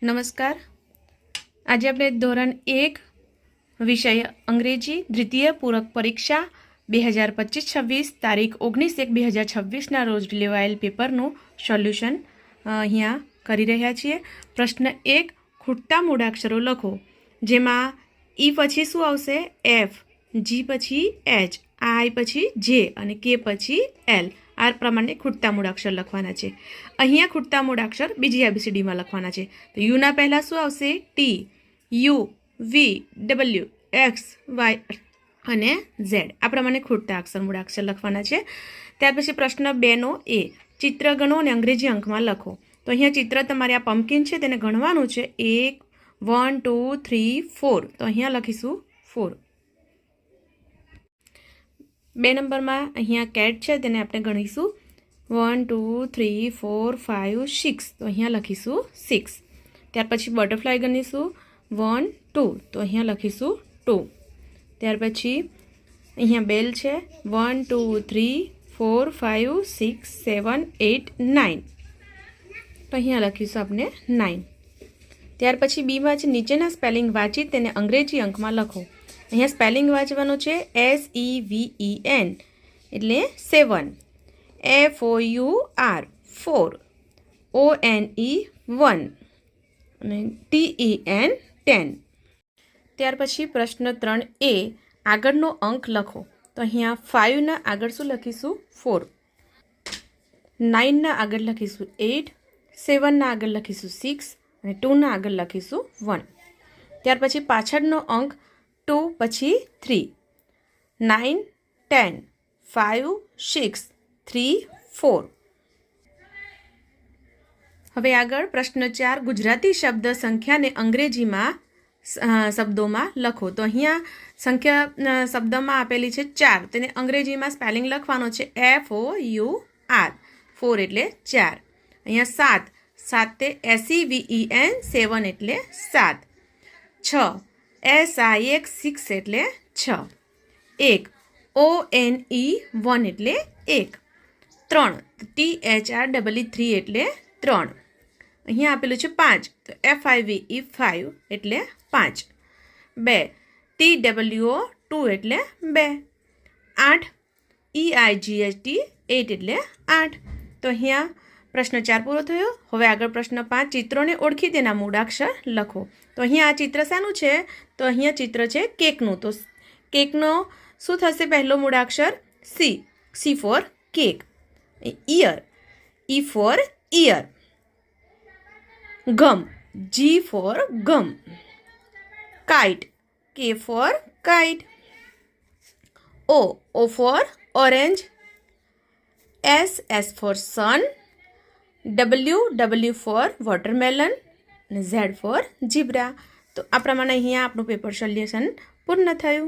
नमस्कार। आज આપણે ધોરણ 1 વિષય અંગ્રેજી દ્વિતીય પૂરક પરીક્ષા 2025-26 તારીખ 19/1/2026 ના રોજ લેવાયેલ પેપરનું સોલ્યુશન અહીંયા કરી રહ્યા છીએ। પ્રશ્ન 1, ખૂટતા મૂળાક્ષરો લખો, જેમાં ઈ પછી શું આવશે? એફ, જી પછી એચ, આઈ પછી જે અને કે પછી એલ। આ પ્રમાણે ખૂટતા મૂળાક્ષર લખવાના છે। અહીંયા ખૂટતા મૂળાક્ષર બીજી ABCDમાં લખવાના છે। તો યુના પહેલાં શું આવશે? T, U, V, W, X, Y અને ઝેડ। આ પ્રમાણે ખૂટતા અક્ષર મૂળાક્ષર લખવાના છે। ત્યાર પછી પ્રશ્ન 2નો એ, ચિત્ર ગણો અને અંગ્રેજી અંકમાં લખો। તો અહીંયા ચિત્ર તમારે આ પમ્પકિન છે તેને ગણવાનું છે। 1, 1, 2, 3, 4। તો અહીંયા લખીશું 4। 2 નંબરમાં અહીંયા કેટ છે તેને આપણે ગણીશું 1, 2, 3, 4, 5, 6। તો અહીંયા લખીશું 6। ત્યાર પછી બટરફ્લાય ગણીશું 1, 2। તો અહીંયા લખીશું 2। ત્યાર પછી અહીંયા બેલ છે 1, 2, 3, 4, 5, 6, 7, 8, 9। તો અહીંયા લખીશું આપણે 9। ત્યાર પછી બીમાં છે નીચેના સ્પેલિંગ વાંચી તેને અંગ્રેજી અંકમાં લખો। અહીંયા સ્પેલિંગ વાંચવાનું છે SEVEN એટલે 7, FOUR 4, ONE 1 અને TEN 10। ત્યાર પછી પ્રશ્ન 3A, આગળનો અંક લખો। તો અહીંયા 5ના આગળ શું લખીશું? 4, 9ના આગળ લખીશું 8, 7ના આગળ લખીશું 6 અને 2ના આગળ લખીશું 1। ત્યાર પછી પાછળનો અંક 2 પછી 3, 9, 10, 5, 6, 3, 4। હવે આગળ પ્રશ્ન 4, ગુજરાતી શબ્દ સંખ્યાને અંગ્રેજીમાં શબ્દોમાં લખો। તો અહીંયા સંખ્યા શબ્દમાં આપેલી છે 4, તેને અંગ્રેજીમાં સ્પેલિંગ લખવાનો છે FOUR 4 એટલે 4। અહીંયા 7 તે SEVEN 7 એટલે 7। 6 SIX 6 એટલે 6। 1 ONE 1 એટલે 1। 3 THREE 3 એટલે 3। અહીંયા આપેલું છે 5, તો FIVE 5 એટલે 5। 2 TWO 2 એટલે 2। 8 EIGHT 8 એટલે 8। તો અહીંયા પ્રશ્ન 4 પૂરો થયો। હવે આગળ પ્રશ્ન 5, ચિત્રોને ઓળખી તેના મૂળાક્ષર લખો। તો અહીંયા આ ચિત્ર શાનું છે? તો અહીંયા ચિત્ર છે કેકનું। તો કેકનો શું થશે પહેલો મૂળાક્ષર? C, C for cake. Ear, E for ear. Gum, G for gum. Kite, K for kite. O, O for orange. S, S for sun. W for watermelon અને Z ફોર ઝીબ્રા। તો આ પ્રમાણે અહીંયા આપણું પેપર સોલ્યુશન પૂર્ણ થયું।